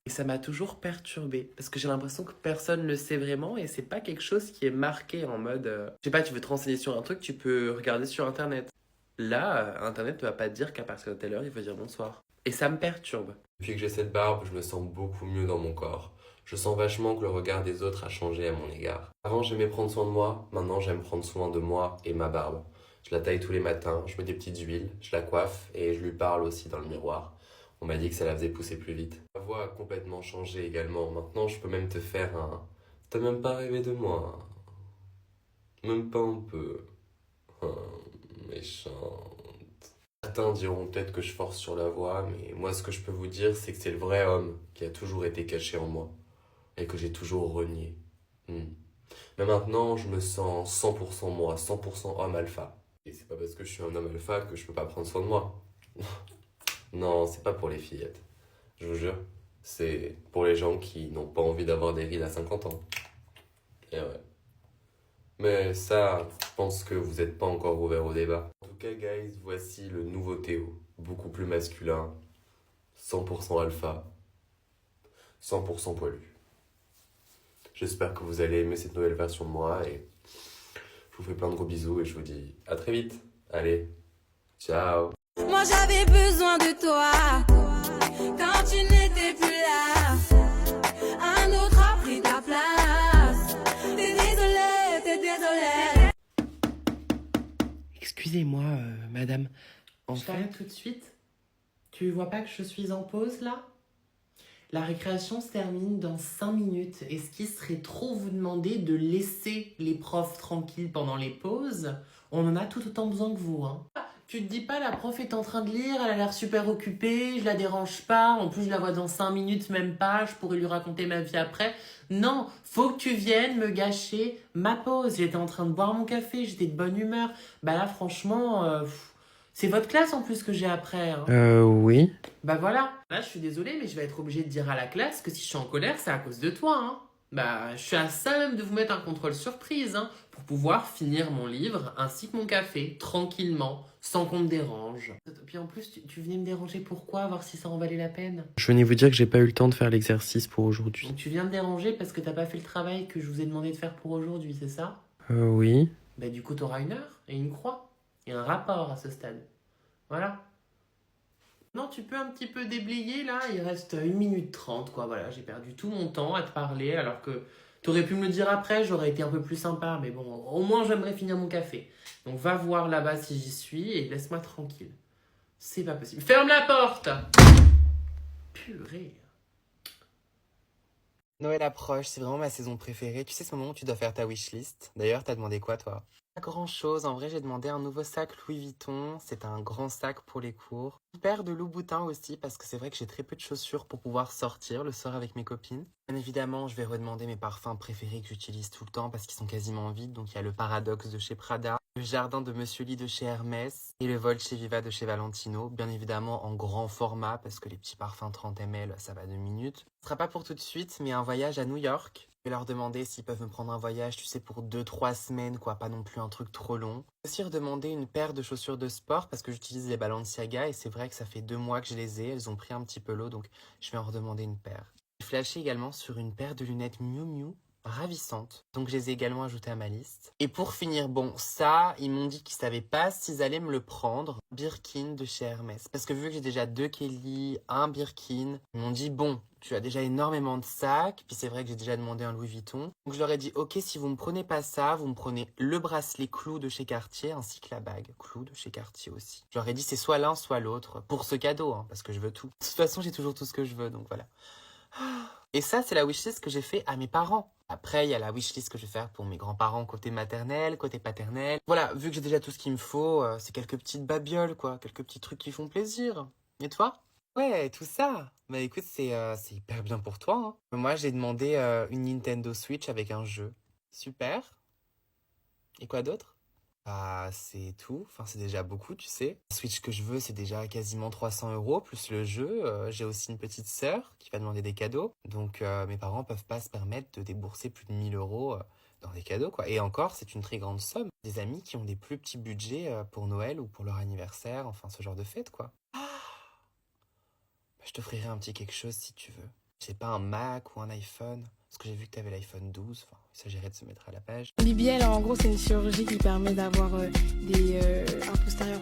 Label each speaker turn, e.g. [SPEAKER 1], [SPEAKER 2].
[SPEAKER 1] Et ça m'a toujours perturbée, parce que j'ai l'impression que personne ne le sait vraiment et c'est pas quelque chose qui est marqué en mode, je sais pas, tu veux te renseigner sur un truc, tu peux regarder sur Internet. Là, Internet ne va pas te dire qu'à partir de telle heure, il faut dire bonsoir. Et ça me perturbe.
[SPEAKER 2] Depuis que j'ai cette barbe, je me sens beaucoup mieux dans mon corps. Je sens vachement que le regard des autres a changé à mon égard. Avant, j'aimais prendre soin de moi, maintenant j'aime prendre soin de moi et ma barbe. Je la taille tous les matins, je mets des petites huiles, je la coiffe et je lui parle aussi dans le miroir. On m'a dit que ça la faisait pousser plus vite. Ma voix a complètement changé également. Maintenant, je peux même te faire un... T'as même pas rêvé de moi. Même pas un peu. Méchant. Certains diront peut-être que je force sur la voix, mais moi ce que je peux vous dire, c'est que c'est le vrai homme qui a toujours été caché en moi et que j'ai toujours renié. Hmm. Mais maintenant, je me sens 100% moi, 100% homme alpha. Et c'est pas parce que je suis un homme alpha que je peux pas prendre soin de moi. Non, c'est pas pour les fillettes, je vous jure. C'est pour les gens qui n'ont pas envie d'avoir des rides à 50 ans. Et ouais. Mais ça, je pense que vous n'êtes pas encore ouvert au débat. En tout cas, guys, voici le nouveau Théo. Beaucoup plus masculin, 100% alpha, 100% poilu. J'espère que vous allez aimer cette nouvelle version de moi et je vous fais plein de gros bisous et je vous dis à très vite. Allez, ciao.
[SPEAKER 3] Moi j'avais besoin de toi quand tu n'étais plus là. Un autre a pris ta place. T'es désolé.
[SPEAKER 1] Excusez-moi, madame. En
[SPEAKER 4] Je
[SPEAKER 1] fait,
[SPEAKER 4] t'arrête tout de suite. Tu vois pas que je suis en pause là? La récréation se termine dans 5 minutes. Et ce qui serait trop vous demander de laisser les profs tranquilles pendant les pauses? On en a tout autant besoin que vous, hein. Tu te dis pas, la prof est en train de lire, elle a l'air super occupée, je la dérange pas, en plus je la vois dans 5 minutes, même pas, je pourrais lui raconter ma vie après. Non, faut que tu viennes me gâcher ma pause. J'étais en train de boire mon café, j'étais de bonne humeur. Bah là, franchement, c'est votre classe en plus que j'ai après, hein.
[SPEAKER 1] Oui.
[SPEAKER 4] Bah voilà. Là, je suis désolée, mais je vais être obligée de dire à la classe que si je suis en colère, c'est à cause de toi, hein. Bah, je suis à ça même de vous mettre un contrôle surprise, hein, pour pouvoir finir mon livre ainsi que mon café, tranquillement, sans qu'on me dérange. Puis en plus, tu venais me déranger pourquoi? Voir si ça en valait la peine.
[SPEAKER 1] Je venais vous dire que j'ai pas eu le temps de faire l'exercice pour aujourd'hui.
[SPEAKER 4] Donc tu viens me déranger parce que t'as pas fait le travail que je vous ai demandé de faire pour aujourd'hui, c'est ça?
[SPEAKER 1] Oui.
[SPEAKER 4] Bah du coup, t'auras 1 heure et une croix. Et un rapport à ce stade. Voilà. Non, tu peux un petit peu déblayer là, il reste 1 minute 30 quoi, voilà, j'ai perdu tout mon temps à te parler alors que t'aurais pu me le dire après, j'aurais été un peu plus sympa, mais bon, au moins j'aimerais finir mon café. Donc va voir là-bas si j'y suis et laisse-moi tranquille. C'est pas possible. Ferme la porte! Purée.
[SPEAKER 5] Noël approche, c'est vraiment ma saison préférée. Tu sais ce moment où tu dois faire ta wishlist. D'ailleurs, t'as demandé quoi, toi? Pas grand-chose. En vrai, j'ai demandé un nouveau sac Louis Vuitton. C'est un grand sac pour les cours. Une paire de Louboutin aussi, parce que c'est vrai que j'ai très peu de chaussures pour pouvoir sortir le soir avec mes copines. Bien évidemment, je vais redemander mes parfums préférés que j'utilise tout le temps parce qu'ils sont quasiment vides. Donc, il y a le Paradoxe de chez Prada, le Jardin de Monsieur Lee de chez Hermès et le Volce Viva de chez Valentino. Bien évidemment en grand format parce que les petits parfums 30 ml, ça va 2 minutes. Ce sera pas pour tout de suite, mais un voyage à New York. Je vais leur demander s'ils peuvent me prendre un voyage, tu sais, pour 2-3 semaines, quoi, pas non plus un truc trop long. Je vais aussi redemander une paire de chaussures de sport parce que j'utilise les Balenciaga et c'est vrai que ça fait 2 mois que je les ai, elles ont pris un petit peu l'eau, donc je vais en redemander une paire. J'ai flashé également sur une paire de lunettes Miu Miu ravissantes, donc je les ai également ajoutées à ma liste. Et pour finir, bon, ça, ils m'ont dit qu'ils savaient pas s'ils allaient me le prendre, Birkin de chez Hermès. Parce que vu que j'ai déjà 2 Kelly, un Birkin, ils m'ont dit, bon, tu as déjà énormément de sacs, puis c'est vrai que j'ai déjà demandé un Louis Vuitton. Donc je leur ai dit, ok, si vous me prenez pas ça, vous me prenez le bracelet clou de chez Cartier, ainsi que la bague clou de chez Cartier aussi. Je leur ai dit, c'est soit l'un, soit l'autre, pour ce cadeau, hein, parce que je veux tout. De toute façon, j'ai toujours tout ce que je veux, donc voilà. Et ça, c'est la wishlist que j'ai fait à mes parents. Après, il y a la wishlist que je vais faire pour mes grands-parents côté maternel, côté paternel. Voilà, vu que j'ai déjà tout ce qu'il me faut, c'est quelques petites babioles, quoi. Quelques petits trucs qui font plaisir. Et toi? Ouais, tout ça. Bah écoute, c'est hyper bien pour toi, hein. Moi, j'ai demandé une Nintendo Switch avec un jeu. Super. Et quoi d'autre? Bah, c'est tout. Enfin, c'est déjà beaucoup, tu sais. La Switch que je veux, c'est déjà quasiment 300 euros, plus le jeu. J'ai aussi une petite sœur qui va demander des cadeaux. Donc, mes parents peuvent pas se permettre de débourser plus de 1000 euros dans des cadeaux, quoi. Et encore, c'est une très grande somme. Des amis qui ont des plus petits budgets pour Noël ou pour leur anniversaire, enfin, ce genre de fête, quoi. Ah, bah, je t'offrirai un petit quelque chose si tu veux. Je sais pas, un Mac ou un iPhone. Parce que j'ai vu que t'avais l'iPhone 12. Enfin, il s'agirait de se mettre à la page.
[SPEAKER 6] BBL, en gros, c'est une chirurgie qui permet d'avoir un postérieur